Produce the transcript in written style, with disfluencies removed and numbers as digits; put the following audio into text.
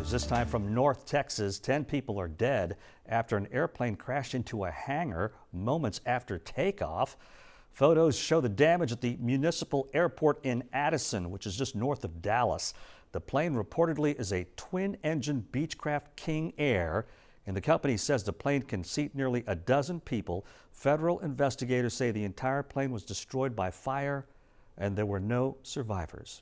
news, this time from North Texas. 10 people are dead after an airplane crashed into a hangar moments after takeoff. Photos show the damage at the municipal airport in Addison, which is just north of Dallas. The plane reportedly is a twin-engine Beechcraft King Air, and the company says the plane can seat nearly a dozen people. Federal investigators say the entire plane was destroyed by fire and there were no survivors.